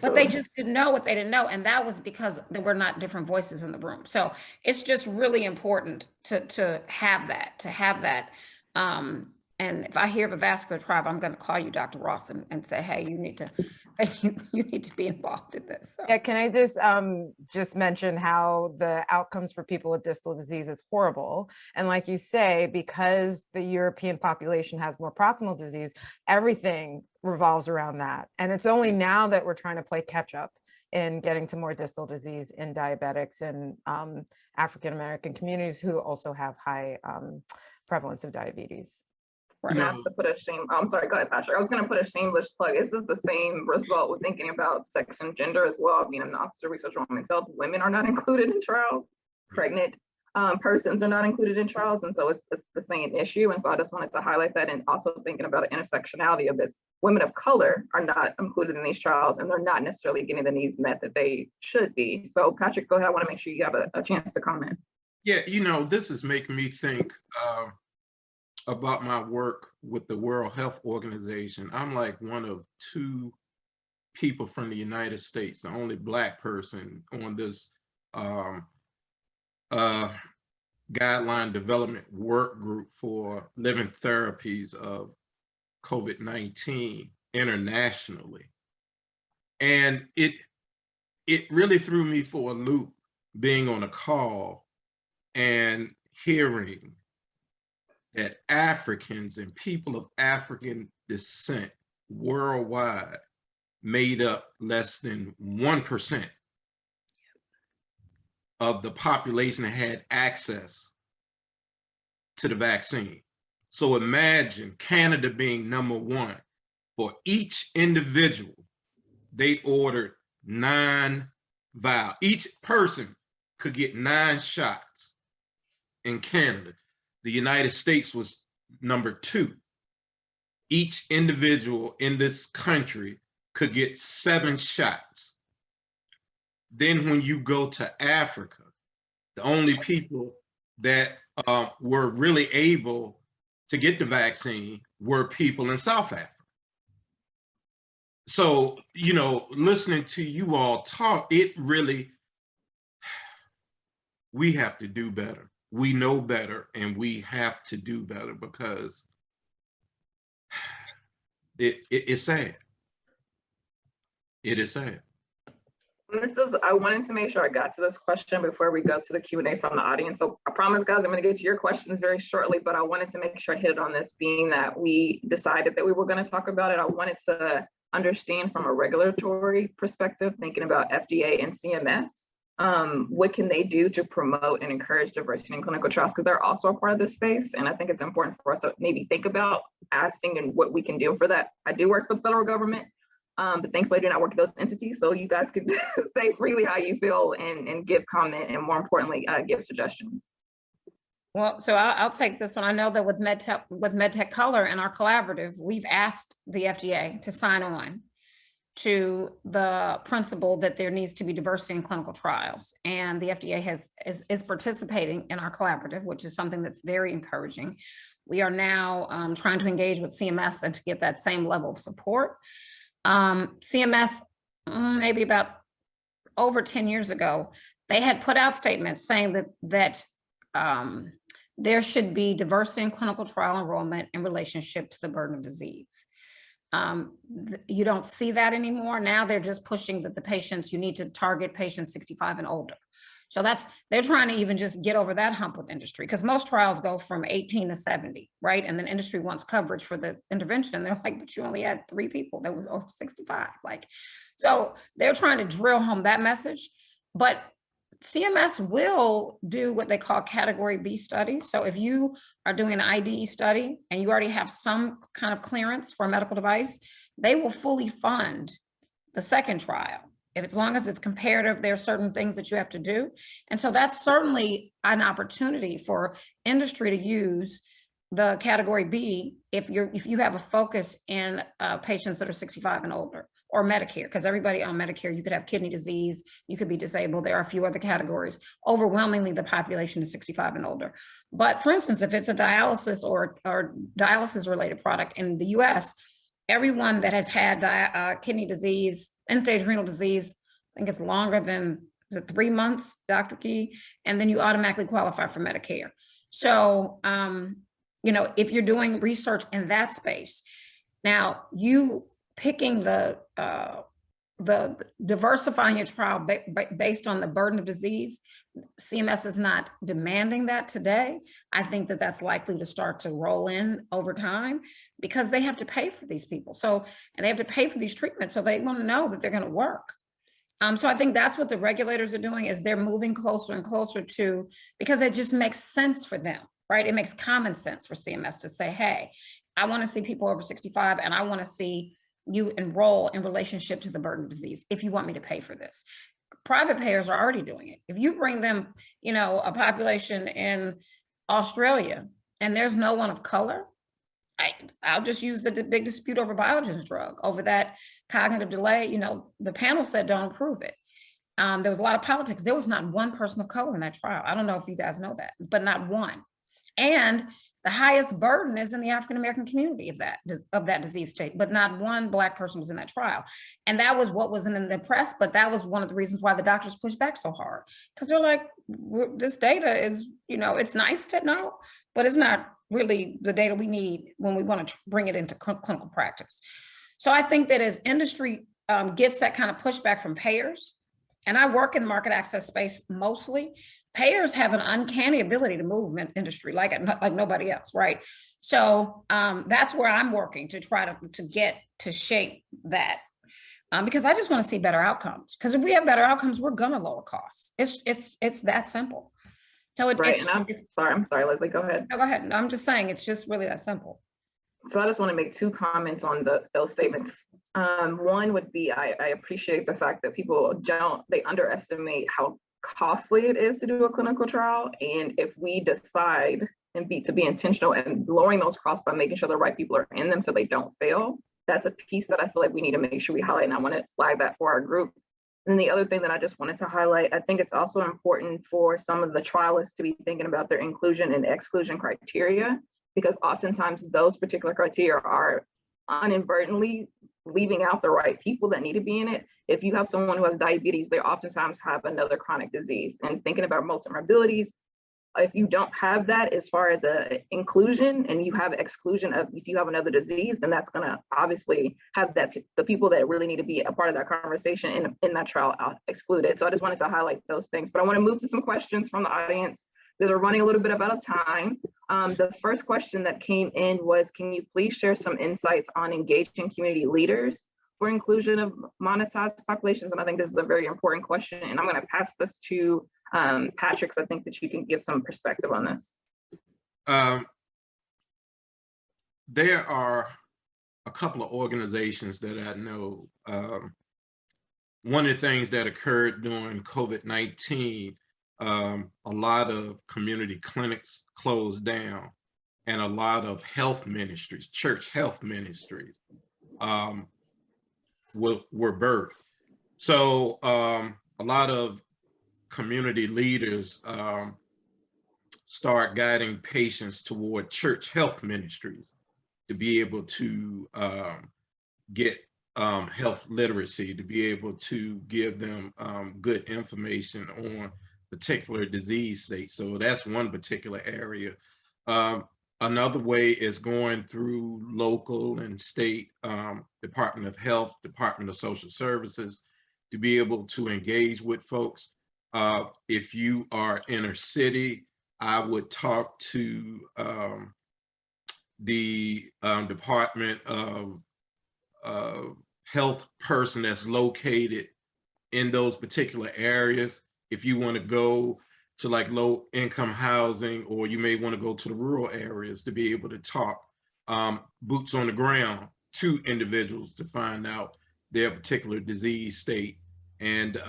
But they just didn't know what they didn't know. And that was because there were not different voices in the room. So it's just really important to have that. And And if I hear of a vascular trial, I'm going to call you, Dr. Ross, and say, hey, you need to you need to be involved in this. So. Yeah, can I just mention how the outcomes for people with distal disease is horrible. And like you say, because the European population has more proximal disease, everything revolves around that. And it's only now that we're trying to play catch up in getting to more distal disease in diabetics and African-American communities who also have high prevalence of diabetes. Right. Not to put a shame. I'm sorry, go ahead, Patrick. I was going to put a shameless plug. This is the same result with thinking about sex and gender as well. I mean, I'm an officer researcher on women's health. Women are not included in trials. Pregnant persons are not included in trials. And so it's the same issue. And so I just wanted to highlight that, and also thinking about the intersectionality of this. Women of color are not included in these trials, and they're not necessarily getting the needs met that they should be. So Patrick, go ahead. I want to make sure you have a chance to comment. Yeah, you know, this is making me think about my work with the World Health Organization. I'm like one of 2 people from the United States, the only Black person on this guideline development work group for living therapies of COVID-19 internationally. And it really threw me for a loop being on a call and hearing that Africans and people of African descent worldwide made up less than 1% of the population that had access to the vaccine. So imagine Canada being #1. For each individual, they ordered 9 vials. Each person could get 9 shots in Canada. The United States was #2. Each individual in this country could get 7 shots. Then when you go to Africa, the only people that were really able to get the vaccine were people in South Africa. So, you know, listening to you all talk, it really, we have to do better. We know better, and we have to do better, because it's sad. It is sad. And I wanted to make sure I got to this question before we go to the Q&A from the audience. So I promise, guys, I'm going to get to your questions very shortly, but I wanted to make sure I hit it on this, being that we decided that we were going to talk about it. I wanted to understand from a regulatory perspective, thinking about FDA and CMS, what can they do to promote and encourage diversity in clinical trials, because they're also a part of this space. And I think it's important for us to maybe think about asking and what we can do for that. I do work for the federal government, but thankfully I do not work with those entities. So you guys can say freely how you feel and give comment, and more importantly, give suggestions. Well, so I'll take this one. I know that with MedTech Color and our collaborative, we've asked the FDA to sign on to the principle that there needs to be diversity in clinical trials. And the FDA is participating in our collaborative, which is something that's very encouraging. We are now trying to engage with CMS and to get that same level of support. CMS, maybe about over 10 years ago, they had put out statements saying that there should be diversity in clinical trial enrollment in relationship to the burden of disease. You don't see that anymore. Now they're just pushing that the patients, you need to target patients 65 and older. So they're trying to even just get over that hump with industry, because most trials go from 18 to 70, right? And then industry wants coverage for the intervention. And they're like, but you only had 3 people that was over 65. So they're trying to drill home that message, but CMS will do what they call category B studies. So if you are doing an IDE study and you already have some kind of clearance for a medical device, they will fully fund the second trial. As long as it's comparative, there are certain things that you have to do. And so that's certainly an opportunity for industry to use the category B if you have a focus in patients that are 65 and older, or Medicare, because everybody on Medicare, you could have kidney disease, you could be disabled. There are a few other categories. Overwhelmingly, the population is 65 and older. But for instance, if it's a dialysis or dialysis related product in the US, everyone that has had kidney disease, end-stage renal disease, I think it's longer than, is it 3 months, Dr. Key? And then you automatically qualify for Medicare. So you know, if you're doing research in that space. Now, you picking the diversifying your trial based on the burden of disease, CMS is not demanding that today. I think that that's likely to start to roll in over time because they have to pay for these people. So, and they have to pay for these treatments. So they want to know that they're going to work. So I think that's what the regulators are doing, is they're moving closer and closer to, because it just makes sense for them, right? It makes common sense for CMS to say, hey, I want to see people over 65 and I want to see you enroll in relationship to the burden of disease if you want me to pay for this. Private payers are already doing it. If you bring them, you know, a population in Australia and there's no one of color, I'll just use the big dispute over Biogen's drug, over that cognitive delay. You know, the panel said don't approve it. There was a lot of politics. There was not one person of color in that trial. I don't know if you guys know that, but not one. And the highest burden is in the African-American community of that disease state, but not one Black person was in that trial. And that was what was in the press, but that was one of the reasons why the doctors pushed back so hard. Because they're like, this data is, you know, it's nice to know, but it's not really the data we need when we want to bring it into clinical practice. So I think that as industry gets that kind of pushback from payers, and I work in the market access space mostly, payers have an uncanny ability to move industry like nobody else, right? So that's where I'm working to try to get to shape that, because I just want to see better outcomes. Because if we have better outcomes, we're gonna lower costs. It's that simple. So right, and I'm sorry, Leslie, go ahead. No, go ahead. No, I'm just saying it's just really that simple. So I just want to make two comments on those statements. One would be, I appreciate the fact that people they underestimate how costly it is to do a clinical trial. And if we decide to be intentional and lowering those costs by making sure the right people are in them so they don't fail, that's a piece that I feel like we need to make sure we highlight. And I want to flag that for our group. And the other thing that I just wanted to highlight, I think it's also important for some of the trialists to be thinking about their inclusion and exclusion criteria, because oftentimes those particular criteria are inadvertently leaving out the right people that need to be in it. If you have someone who has diabetes, they oftentimes have another chronic disease. And thinking about multimorbidities, if you don't have that as far as a inclusion and you have exclusion of if you have another disease, then that's going to obviously have the people that really need to be a part of that conversation in that trial excluded. So I just wanted to highlight those things, but I want to move to some questions from the audience because we're running a little bit out of time. The first question that came in was, can you please share some insights on engaging community leaders for inclusion of monetized populations? And I think this is a very important question, and I'm going to pass this to Patrick, so I think that you can give some perspective on this. There are a couple of organizations that I know. One of the things that occurred during COVID-19, a lot of community clinics closed down and a lot of health ministries, church health ministries, were birthed. So a lot of community leaders start guiding patients toward church health ministries to be able to get health literacy, to be able to give them good information on particular disease states. So that's one particular area. Another way is going through local and state Department of Health, Department of Social Services, to be able to engage with folks. If you are inner city, I would talk to the Department of Health person that's located in those particular areas. If you want to go to like low income housing, or you may want to go to the rural areas to be able to talk boots on the ground to individuals to find out their particular disease state and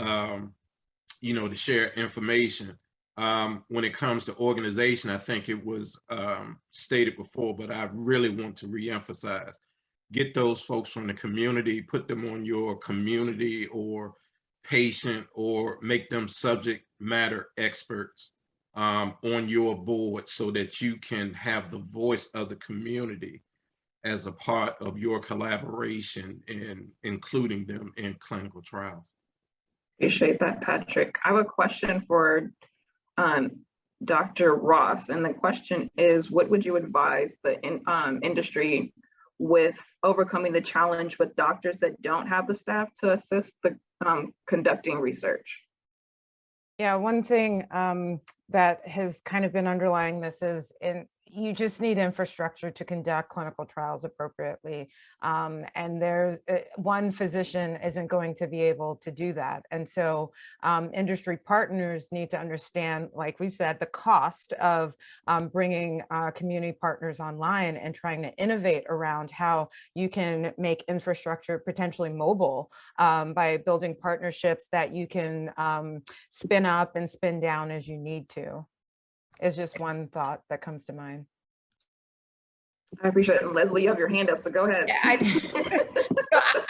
you know, to share information. When it comes to organization, I think it was stated before, but I really want to reemphasize, get those folks from the community, put them on your community or patient, or make them subject matter experts on your board so that you can have the voice of the community as a part of your collaboration in including them in clinical trials. Appreciate that, Patrick. I have a question for Dr. Ross. And the question is, what would you advise the industry with overcoming the challenge with doctors that don't have the staff to assist the conducting research? Yeah, one thing that has kind of been underlying this is you just need infrastructure to conduct clinical trials appropriately. And there's one physician isn't going to be able to do that. And so industry partners need to understand, like we've said, the cost of bringing community partners online and trying to innovate around how you can make infrastructure potentially mobile by building partnerships that you can spin up and spin down as you need to. Is just one thought that comes to mind. I appreciate it. And Leslie, you have your hand up, so go ahead. Yeah, I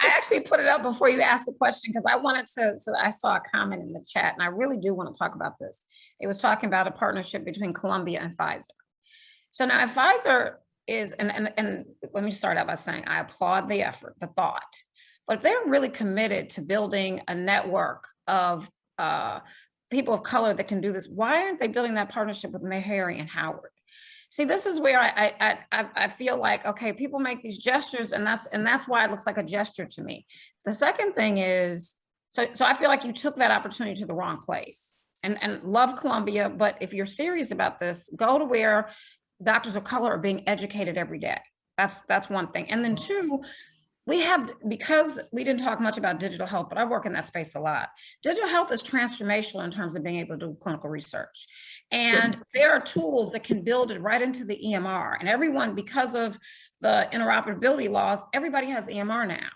actually put it up before you asked the question because I wanted to, so I saw a comment in the chat and I really do want to talk about this. It was talking about a partnership between Colombia and Pfizer. So now if Pfizer is, and let me start out by saying I applaud the effort, the thought, but if they're really committed to building a network of people of color that can do this, why aren't they building that partnership with Meharry and Howard? See, this is where I feel like, okay, people make these gestures and that's why it looks like a gesture to me. The second thing is, so I feel like you took that opportunity to the wrong place and love Colombia, but if you're serious about this, go to where doctors of color are being educated every day. That's one thing. And then two, we have, because we didn't talk much about digital health, but I work in that space a lot. Digital health is transformational in terms of being able to do clinical research. And there are tools that can build it right into the EMR. And everyone, because of the interoperability laws, everybody has EMR now.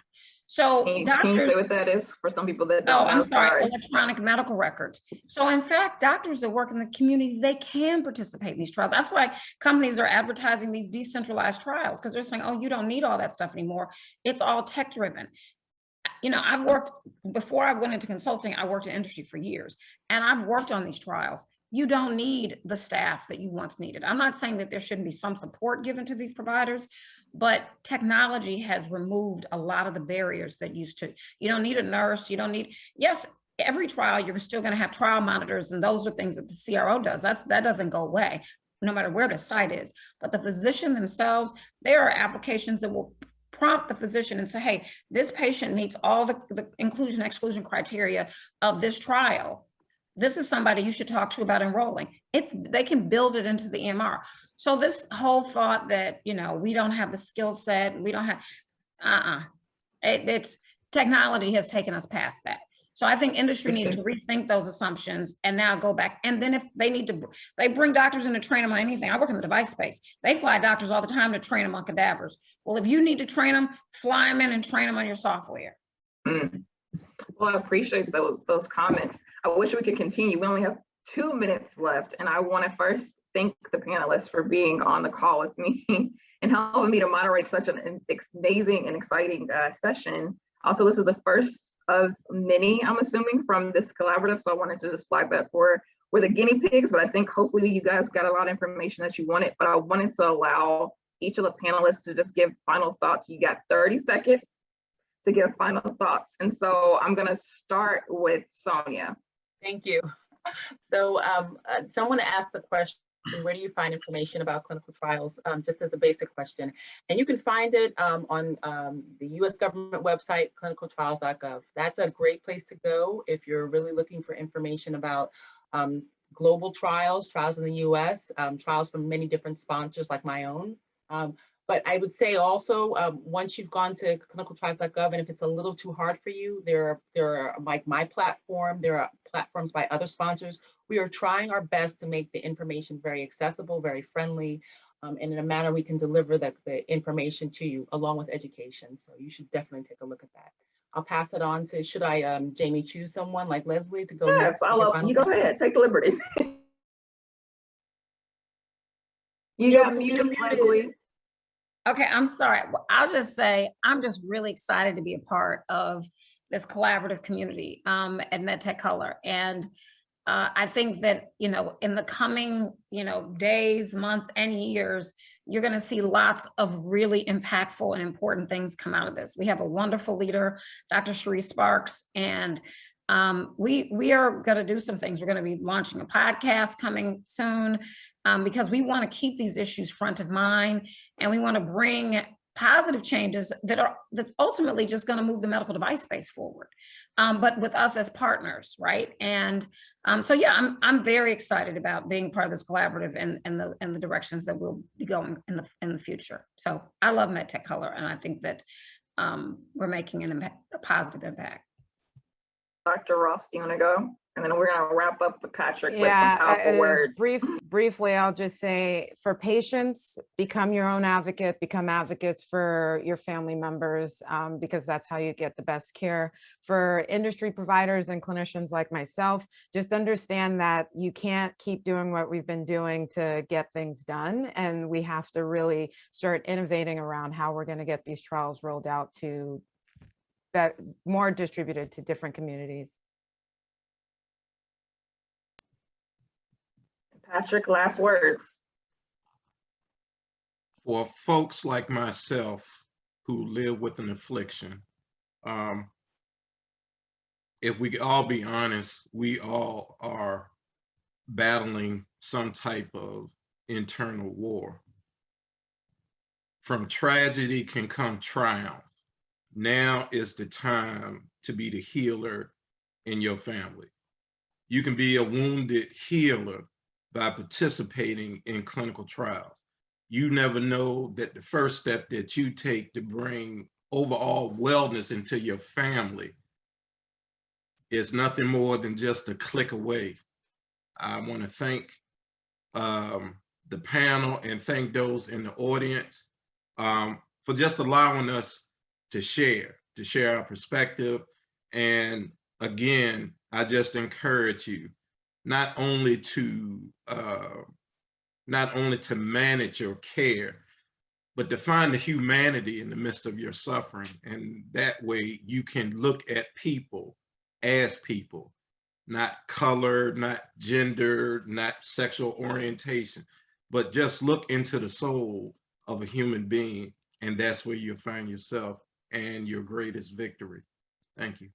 So can you say what that is for some people that don't know? I'm sorry, electronic medical records. So in fact, doctors that work in the community, they can participate in these trials. That's why companies are advertising these decentralized trials, because they're saying, oh, you don't need all that stuff anymore. It's all tech driven. You know, I've worked, before I went into consulting, I worked in industry for years, and I've worked on these trials. You don't need the staff that you once needed. I'm not saying that there shouldn't be some support given to these providers, but technology has removed a lot of the barriers that used to. You don't need a nurse, you don't need, yes, every trial, you're still gonna have trial monitors, and those are things that the CRO does. That doesn't go away, no matter where the site is. But the physician themselves, there are applications that will prompt the physician and say, hey, this patient meets all the inclusion exclusion criteria of this trial. This is somebody you should talk to about enrolling. They can build it into the EMR. So this whole thought that, you know, we don't have the skill set, we don't have, it's technology has taken us past that. So I think industry needs to rethink those assumptions and now go back. And then if they need to, they bring doctors in to train them on anything. I work in the device space. They fly doctors all the time to train them on cadavers. Well, if you need to train them, fly them in and train them on your software. Well, I appreciate those comments. I wish we could continue. We only have 2 minutes left, and I want to first thank the panelists for being on the call with me and helping me to moderate such an amazing and exciting session. Also, this is the first of many, I'm assuming, from this collaborative, so I wanted to just flag that we're the guinea pigs, but I think hopefully you guys got a lot of information that you wanted, but I wanted to allow each of the panelists to just give final thoughts. You got 30 seconds to give final thoughts. And so I'm gonna start with Sonia. Thank you. So someone asked the question, where do you find information about clinical trials? Just as a basic question. And you can find it on the US government website, clinicaltrials.gov. That's a great place to go if you're really looking for information about global trials in the US, trials from many different sponsors like my own. But I would say also, once you've gone to clinicaltrials.gov, and if it's a little too hard for you, there are like my platform, there are platforms by other sponsors. We are trying our best to make the information very accessible, very friendly, and in a manner we can deliver the information to you along with education. So you should definitely take a look at that. I'll pass it on to, should I, Jamie, choose someone like Leslie to go next? You go ahead, take the liberty. You got muted, Leslie. Okay, I'm sorry. Well, I'll just say, I'm just really excited to be a part of this collaborative community at MedTech Color. And I think that, you know, in the coming, you know, days, months, and years, you're gonna see lots of really impactful and important things come out of this. We have a wonderful leader, Dr. Cherie Sparks, and We are going to do some things. We're going to be launching a podcast coming soon, because we want to keep these issues front of mind, and we want to bring positive changes that's ultimately just going to move the medical device space forward, but with us as partners, right? And so yeah, I'm very excited about being part of this collaborative and the directions that we'll be going in the future. So I love MedTech Color, and I think that we're making a positive impact. Dr. Ross, do you want to go? And then we're going to wrap up with Patrick with some powerful words. Briefly, I'll just say, for patients, become your own advocate, become advocates for your family members, because that's how you get the best care. For industry providers and clinicians like myself, just understand that you can't keep doing what we've been doing to get things done. And we have to really start innovating around how we're going to get these trials rolled out to that more distributed to different communities. Patrick, last words. For folks like myself who live with an affliction, if we could all be honest, we all are battling some type of internal war. From tragedy can come triumph. Now is the time to be the healer in your family. You can be a wounded healer by participating in clinical trials. You never know that the first step that you take to bring overall wellness into your family is nothing more than just a click away. I want to thank the panel and thank those in the audience for just allowing us to share our perspective. And again, I just encourage you not only to manage your care, but to find the humanity in the midst of your suffering. And that way you can look at people as people, not color, not gender, not sexual orientation, but just look into the soul of a human being. And that's where you'll find yourself and your greatest victory. Thank you.